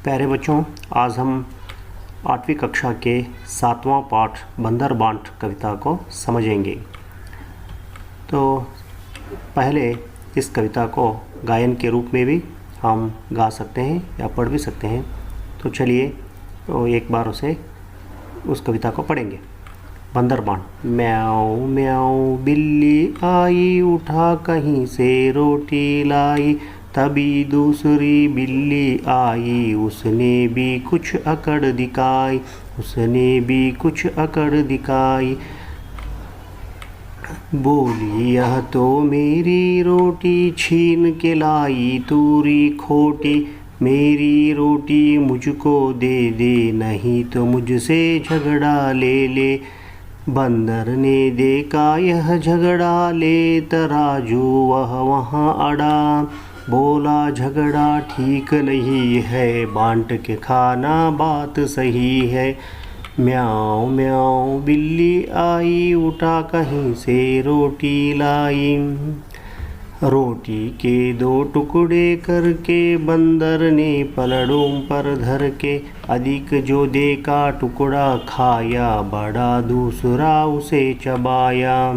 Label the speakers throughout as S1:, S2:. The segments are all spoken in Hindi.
S1: प्यारे बच्चों, आज हम 8वीं कक्षा के 7वां पाठ बंदर बांट कविता को समझेंगे। तो पहले इस कविता को गायन के रूप में भी हम गा सकते हैं या पढ़ भी सकते हैं। तो चलिए तो एक बार उस कविता को पढ़ेंगे। बंदर बांट। म्याऊं म्याऊं बिल्ली आई, उठा कहीं से रोटी लाई। तभी दूसरी बिल्ली आई, उसने भी कुछ अकड़ दिखाई। बोली यह तो मेरी रोटी, छीन के लाई तूरी खोटी। मेरी रोटी मुझको दे दे, नहीं तो मुझसे झगड़ा ले ले। बंदर ने देखा यह झगड़ा ले, तराजू वह वहाँ अड़ा। बोला झगड़ा ठीक नहीं है, बांट के खाना बात सही है। म्याऊं म्याऊं बिल्ली आई, उठा कहीं से रोटी लाई। रोटी के 2 टुकड़े करके बंदर ने पलड़ों पर धर के। अधिक जो देखा टुकड़ा खाया, बड़ा दूसरा उसे चबाया।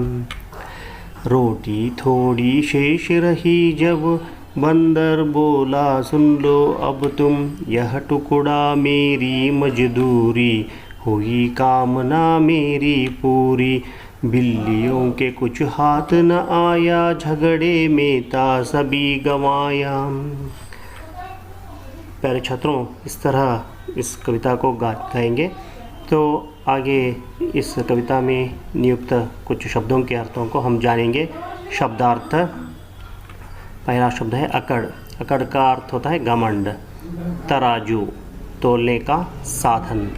S1: रोटी थोड़ी शेष रही जब, बंदर बोला सुन लो अब तुम। यह टुकड़ा मेरी मजदूरी, हुई कामना मेरी पूरी। बिल्लियों के कुछ हाथ न आया, झगड़े में था सभी गंवाया। प्यारे छात्रों, इस तरह इस कविता को गाएंगे। तो आगे इस कविता में नियुक्त कुछ शब्दों के अर्थों को हम जानेंगे। शब्दार्थ। पहला शब्द है अकड़। अकड़ का अर्थ होता है घमंड। तराजू, तोलने का साधन।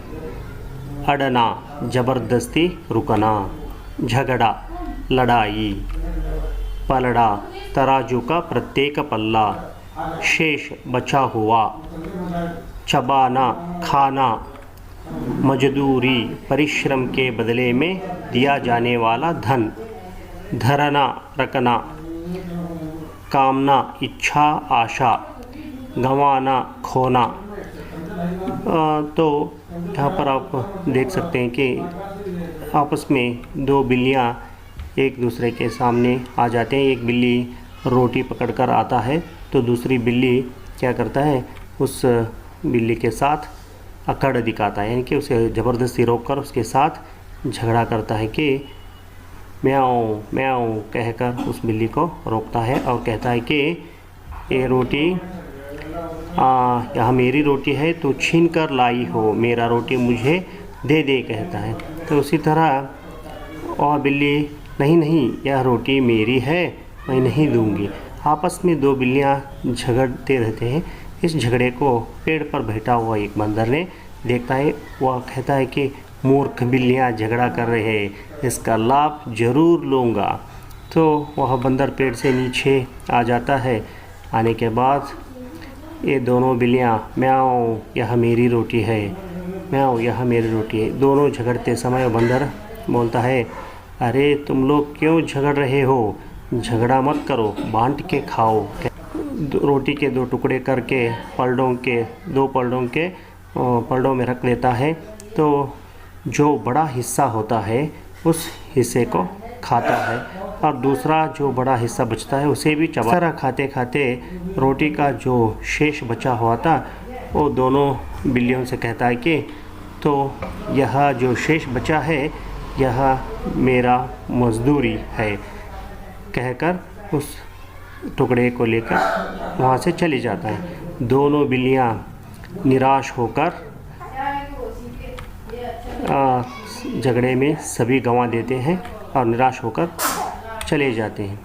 S1: अड़ना, जबरदस्ती रुकना। झगड़ा, लड़ाई। पलड़ा, तराजू का प्रत्येक पल्ला। शेष, बचा हुआ। चबाना, खाना। मजदूरी, परिश्रम के बदले में दिया जाने वाला धन। धरना, रखना। कामना, इच्छा, आशा। गंवाना, खोना। तो यहाँ पर आप देख सकते हैं कि आपस में 2 बिल्लियाँ एक दूसरे के सामने आ जाते हैं। एक बिल्ली रोटी पकड़कर आता है तो दूसरी बिल्ली क्या करता है, उस बिल्ली के साथ अकड़ दिखाता है, यानी कि उसे ज़बरदस्ती रोककर उसके साथ झगड़ा करता है कि म्याऊं म्याऊं कहकर उस बिल्ली को रोकता है और कहता है कि ये रोटी यह मेरी रोटी है, तो छीन कर लाई हो, मेरा रोटी मुझे दे दे कहता है। तो उसी तरह और बिल्ली नहीं यह रोटी मेरी है, मैं नहीं दूंगी। आपस में 2 बिल्लियाँ झगड़ते रहते हैं। इस झगड़े को पेड़ पर बैठा हुआ एक बंदर ने देखता है। वह कहता है कि मूर्ख बिल्लियाँ झगड़ा कर रहे हैं, इसका लाभ जरूर लूँगा। तो वह बंदर पेड़ से नीचे आ जाता है। आने के बाद ये दोनों बिल्लियाँ म्याऊं यह मेरी रोटी है, म्याऊं यह मेरी रोटी है। दोनों झगड़ते समय बंदर बोलता है, अरे तुम लोग क्यों झगड़ रहे हो, झगड़ा मत करो, बांट के खाओ। रोटी के 2 टुकड़े करके पलड़ों में रख लेता है। तो जो बड़ा हिस्सा होता है उस हिस्से को खाता है और दूसरा जो बड़ा हिस्सा बचता है उसे भी चबा। इस तरह खाते खाते रोटी का जो शेष बचा हुआ था वो दोनों बिल्लियों से कहता है कि तो यह जो शेष बचा है यह मेरा मजदूरी है, कहकर उस टुकड़े को लेकर वहाँ से चली जाता है। दोनों बिल्लियाँ निराश होकर झगड़े में सभी गंवा देते हैं और निराश होकर चले जाते हैं।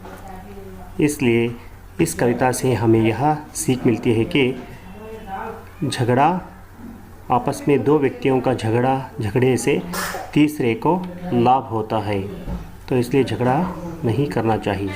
S1: इसलिए इस कविता से हमें यह सीख मिलती है कि झगड़ा, आपस में 2 व्यक्तियों का झगड़े से तीसरे को लाभ होता है, तो इसलिए झगड़ा नहीं करना चाहिए।